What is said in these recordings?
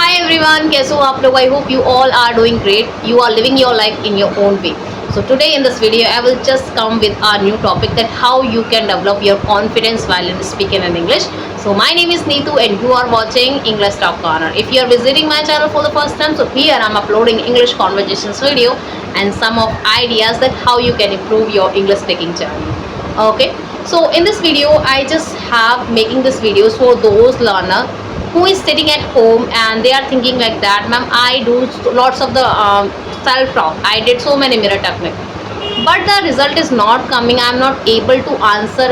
Hi everyone, कैसे हो आप लोग? I hope you all are doing great. You are living your life in your own way. So today in this video, I will just come with our new topic that how you can develop your confidence while in speaking in English. So my name is Neetu and you are watching English Talk Corner. If you are visiting my channel for the first time, so here I am uploading English conversations video and some of ideas that how you can improve your English speaking journey. Okay, so in this video, I just have making this videos for those learner who is sitting at home and they are thinking like that, ma'am, I do lots of the self talk, I did so many mirror technique, but the result is not coming. I'm not able to answer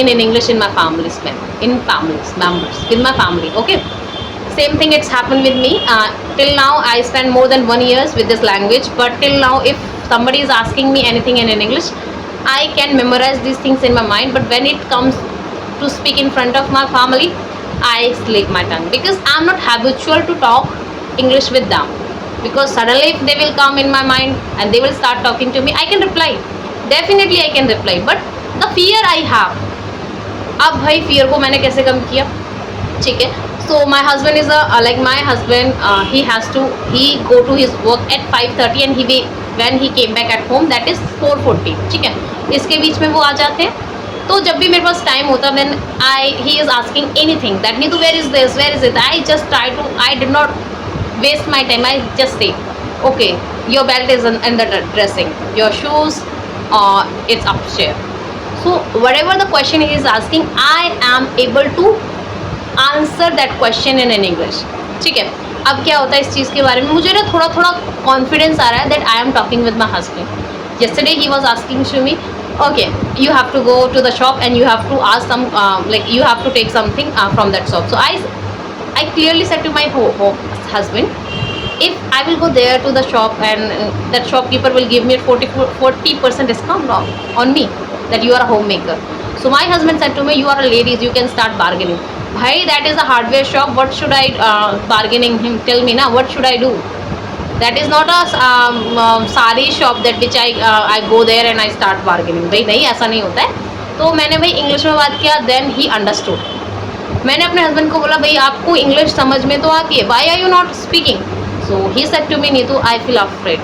in English in my families, in families members with my family. Okay, same thing it's happened with me. Till now I spent more than 1 years with this language, but till now if somebody is asking me anything in English, I can memorize these things in my mind, but when it comes to speak in front of my family, I slip my tongue because I'm not habitual to talk English with them. Because suddenly if they will come in my mind and they will start talking to me, I can reply. Definitely I can reply. But the fear I have, अब भाई fear को मैंने कैसे कम किया? ठीक है. So my husband is like my husband. He go to his work at 5:30 and when he came back at home that is 4:40. ठीक है. इसके बीच में वो आ जाते हैं. तो जब भी मेरे पास टाइम होता then he is asking anything that Neetu where is this, where is it. I did not waste my time. I just say okay, your belt is in the dressing, your shoes it's upstair. So whatever the question he is asking, I am able to answer that question in English. ठीक है. अब क्या होता है इस चीज़ के बारे में, मुझे ना थोड़ा थोड़ा कॉन्फिडेंस आ रहा है that I am talking with my husband. yesterday he was asking to me, okay, you have to go to the shop and you have to ask some like you have to take something from that shop. So I clearly said to my husband, if I will go there to the shop and that shopkeeper will give me 40% discount on me, that you are a homemaker. So my husband said to me, you are a ladies, you can start bargaining. Bhai, that is a hardware shop, what should I bargaining him? Tell me now, what should I do? That is not a sari shop that which I go there and I start bargaining. भाई नहीं, ऐसा नहीं होता है. तो मैंने भाई English में बात किया, देन ही अंडरस्टूड. मैंने अपने हस्बैंड को बोला, भाई आपको इंग्लिश समझ में तो आती है, why are you not speaking? So he said to me, Neetu I feel afraid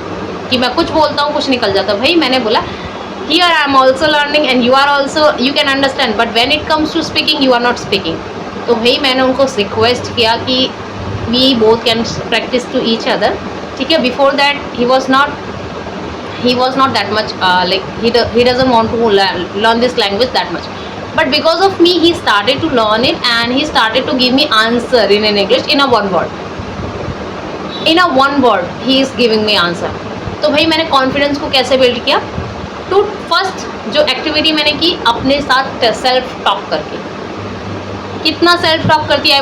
कि मैं कुछ बोलता हूँ कुछ निकल जाता. भाई मैंने बोला, here I am also learning and you are also, you can understand, but when it comes to speaking you are not speaking. तो भाई मैंने उनको रिक्वेस्ट किया कि we both can practice to each other. ठीक है. Before that he was not that much like he doesn't want to learn this language that much, but because of me he started to learn it and he started to give me answer in English in a one word he is giving me answer. तो भाई मैंने confidence को कैसे build किया? To first जो activity मैंने की अपने साथ सेल्फ टॉक करके. कितना सेल्फ टॉक करती है? I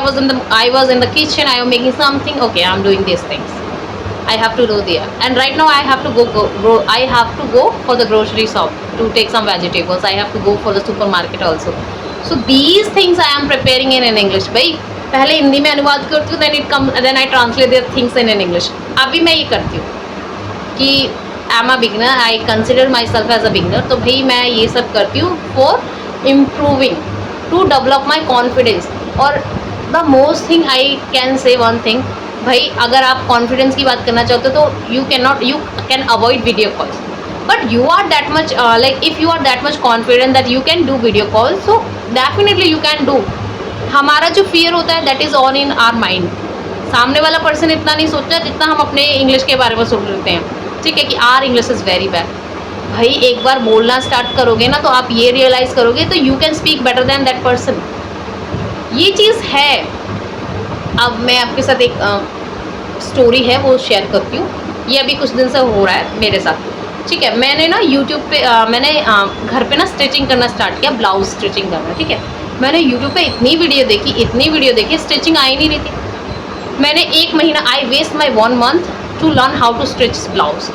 was in the kitchen, I am making something, okay, I am doing these things, I have to do there, and right now I have to go for the grocery shop to take some vegetables. I have to go for the supermarket also. So these things I am preparing in English. भाई पहले हिंदी में अनुवाद करती हूँ, then I translate the things in English. अभी मैं ये करती हूँ कि I'm a beginner, I consider myself as a beginner. तो भाई मैं ये सब करती हूँ for improving, to develop my confidence. और the most thing I can say one thing, भाई अगर आप कॉन्फिडेंस की बात करना चाहते हो तो you can avoid video calls, but you are that much like if you are that much confident that you can do video call, so definitely you can do. हमारा जो फियर होता है that is on in our mind. सामने वाला person इतना नहीं सोचता जितना हम अपने इंग्लिश के बारे में सोच लेते हैं. ठीक है कि our English is very bad. भाई एक बार बोलना स्टार्ट करोगे ना तो आप ये रियलाइज़ करोगे तो you can speak better than that person. ये चीज़ है. अब मैं आपके साथ एक स्टोरी है वो शेयर करती हूँ. ये अभी कुछ दिन से हो रहा है मेरे साथ. ठीक है. मैंने ना यूट्यूब पे मैंने घर पे ना स्टिचिंग करना स्टार्ट किया, ब्लाउज स्टिचिंग करना. ठीक है. मैंने यूट्यूब पे इतनी वीडियो देखी, स्टिचिंग आई नहीं रही थी. मैंने 1 महीना, I waste my 1 month to learn how to stitch blouse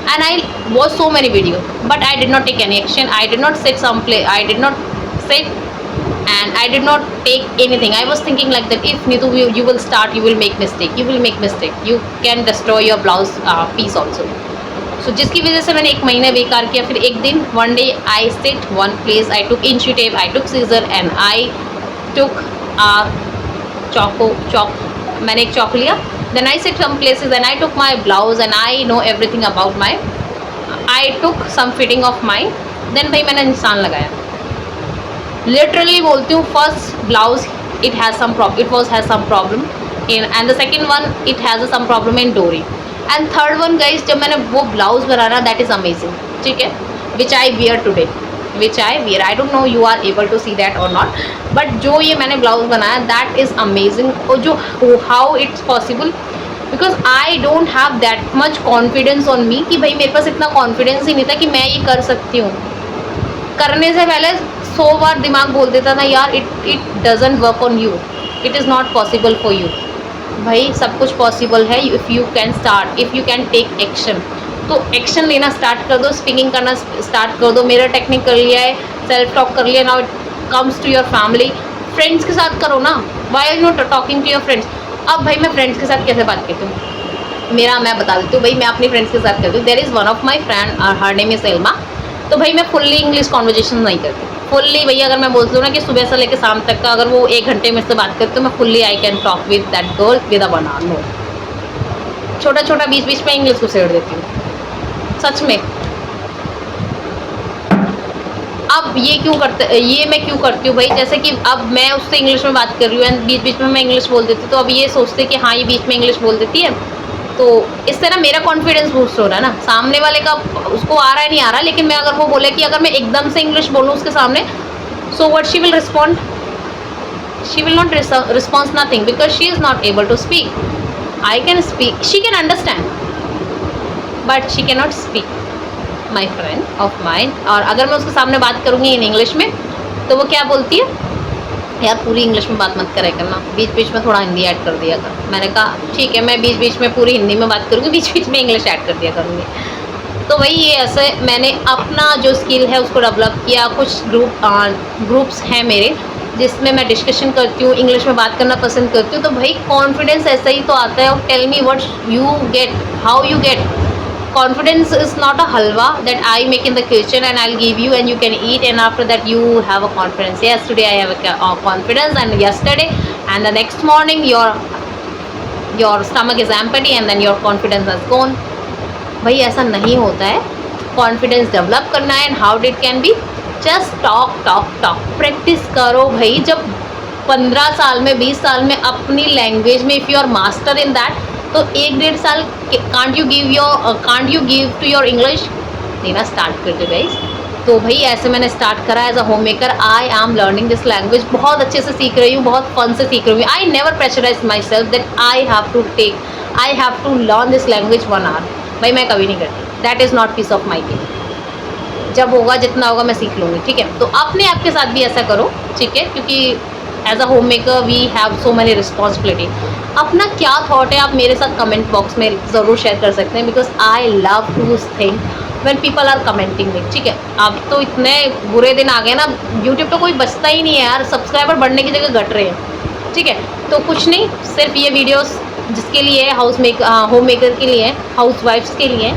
and I watched so many videos, but I did not take any action. I did not sit and I did not take anything. I was thinking like that, if Neetu you will start, you will make mistake, you can destroy your blouse piece also. So जिसकी वजह से मैंने 1 महीने बेकार किया. फिर एक दिन one day I sit one place, I took inch tape, I took scissor and I took chalk मैंने एक चौक लिया, then I set some places, then I took my blouse and I know everything about my, I took some fitting of my, then भाई मैंने निशान लगाया। Literally बोलती हूँ, first blouse it has some problem in, and the second one it has some problem in डोरी, and third one guys जब मैंने वो blouse banana, that is amazing, ठीक है, which I wear today, I don't know you are able to see that or not, but जो ये मैंने blouse बनाया that is amazing, और जो how it's possible, because I don't have that much confidence on me कि भाई मेरे पास इतना confidence ही नहीं था कि मैं ये कर सकती हूँ। करने से पहले 100 बार दिमाग बोल देता था यार it doesn't work on you, it is not possible for you. भाई सब कुछ पॉसिबल है if you can start, if you can take action. तो एक्शन लेना स्टार्ट कर दो, स्पीकिंग करना स्टार्ट कर दो, मेरा टेक्निक कर लिया है, सेल्फ टॉक कर लिया, now it comes to your family, friends के साथ करो ना, why are not talking to your friends. अब भाई मैं फ्रेंड्स के साथ कैसे बात करती हूँ, मैं बता देती हूँ भाई, मैं अपनी फ्रेंड्स के साथ करती हूँ। There is one of my friend, her name is Elma. तो भाई मैं फुल्ली इंग्लिश कॉन्वर्जेशन नहीं करती, फुल्ली भैया अगर मैं बोलती हूँ ना कि सुबह से लेकर शाम तक का अगर वो 1 घंटे मेरे से बात करती हूँ, मैं fully I can talk with that girl with a banana. No, छोटा छोटा बीच बीच में इंग्लिश को छेड़ देती हूँ सच में। अब ये मैं क्यों करती हूँ भाई, जैसे कि अब मैं उससे इंग्लिश में बात कर रही हूँ एंड बीच बीच में मैं इंग्लिश बोल देती हूँ, तो अब ये सोचते कि हाँ ये बीच में इंग्लिश बोल देती है, तो इससे ना मेरा कॉन्फिडेंस बूस्ट हो रहा है ना, सामने वाले का उसको आ रहा है नहीं आ रहा, लेकिन मैं अगर वो बोले कि अगर मैं एकदम से इंग्लिश बोलूँ उसके सामने, so what she will respond, she will not response nothing, because she is not able to speak. I can speak, she can understand but she can not speak, my friend of mine. और अगर मैं उसके सामने बात करूँगी in English में, तो वो क्या बोलती है, यार पूरी इंग्लिश में बात मत करे करना, बीच बीच में थोड़ा हिंदी ऐड कर दिया कर। मैंने कहा ठीक है, मैं बीच बीच में पूरी हिंदी में बात करूँगी, बीच बीच में इंग्लिश ऐड कर दिया करूँगी। तो वही ये ऐसे मैंने अपना जो स्किल है उसको डेवलप किया। कुछ ग्रुप्स हैं मेरे जिसमें मैं डिस्कशन करती हूँ, इंग्लिश में बात करना पसंद करती हूँ, तो भाई कॉन्फिडेंस ऐसा ही तो आता है। और tell me what you get, how you get confidence is not a halwa that I make in the kitchen and I'll give you and you can eat and after that you have a confidence. Yes, today I have a confidence and yesterday and the next morning your stomach is empty and then your confidence has gone. भाई ऐसा नहीं होता है, confidence develop करना है। And how it can be, just talk talk talk, practice करो भाई। जब 15 साल में 20 साल में अपनी लैंग्वेज में if you are master in that, तो 1-1.5 साल can't you give to your English देना स्टार्ट कर दो गाइस। तो भाई ऐसे मैंने स्टार्ट करा as a home maker. I am learning this language, बहुत अच्छे से सीख रही हूँ, बहुत फन से सीख रही हूँ। I never pressurise my self that I have to learn this language 1 hour. भाई मैं कभी नहीं करती, that is not peace of mind. जब होगा जितना होगा मैं सीख लूँगी, ठीक है। तो अपने आप के साथ भी ऐसा करो, ठीक है, क्योंकि as a home maker we have so many responsibility. अपना क्या थॉट है आप मेरे साथ कमेंट बॉक्स में ज़रूर शेयर कर सकते हैं, because I love to think when people are commenting में, ठीक है। अब तो इतने बुरे दिन आ गए ना, यूट्यूब पे कोई बचता ही नहीं है यार, सब्सक्राइबर बढ़ने की जगह घट रहे हैं, ठीक है। तो कुछ नहीं, सिर्फ ये वीडियोस जिसके लिए है, होम मेकर के लिए, हाउस वाइफ्स के लिए,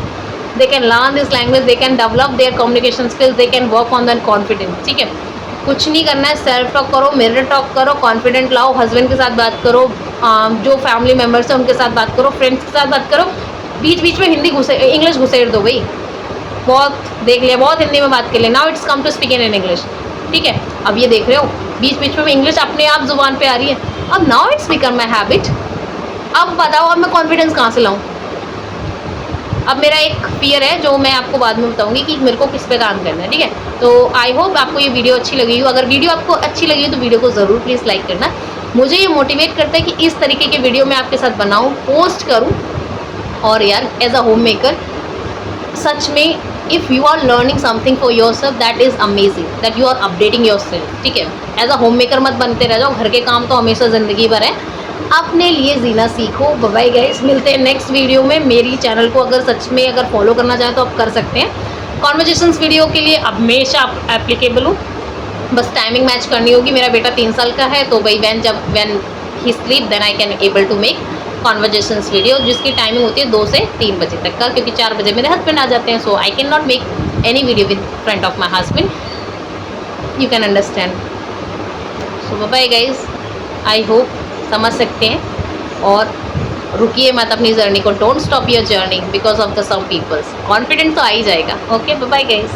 they can learn this language, they can develop their communication skills, they can work on that confidence, ठीक है। कुछ नहीं करना है, सेल्फ टॉक करो, मिरर टॉक करो, कॉन्फिडेंट लाओ, हस्बैंड के साथ बात करो, जो फैमिली मेम्बर्स हैं उनके साथ बात करो, फ्रेंड्स के साथ बात करो, बीच बीच में इंग्लिश घुसेड़ दो भाई। बहुत देख लिया, बहुत हिंदी में बात कर लिया, now it's come to speak in English, ठीक है। अब ये देख रहे हो बीच बीच में इंग्लिश अपने आप जुबान पे आ रही है। अब now it's become my habit. अब बताओ अब मैं कॉन्फिडेंस कहाँ से लाऊँ। अब मेरा एक फियर है जो मैं आपको बाद में बताऊंगी कि मेरे को किस पे काम करना है, ठीक है। तो आई होप आपको ये वीडियो अच्छी लगी हो। अगर वीडियो आपको अच्छी लगी हो तो वीडियो को ज़रूर प्लीज़ लाइक करना। मुझे ये मोटिवेट करता है कि इस तरीके के वीडियो मैं आपके साथ बनाऊँ, पोस्ट करूँ। और यार एज अ होम मेकर सच में if you are learning something for your self that is amazing, that you are updating your self, ठीक है। एज अ होम मेकर मत बनते रह जाओ, घर के काम तो हमेशा ज़िंदगी भर है, अपने लिए जीना सीखो। बाय गाइस, मिलते हैं नेक्स्ट वीडियो में। मेरी चैनल को अगर सच में अगर फॉलो करना चाहें तो आप कर सकते हैं। कॉन्वर्जेशंस वीडियो के लिए हमेशा एप्लीकेबल हूँ, बस टाइमिंग मैच करनी होगी। मेरा बेटा 3 साल का है, तो भाई when he sleep then I can able to make conversations video, जिसकी टाइमिंग होती है 2 से 3 बजे तक का, क्योंकि 4 बजे मेरे हस्बैंड आ जाते हैं। So I can not make any video with front of my husband, you can understand. So bye guys, I hope समझ सकते हैं। और रुकिए मत अपनी जर्नी को, don't stop your journey because of the some peoples. Confident तो आ ही जाएगा। Okay, bye bye guys.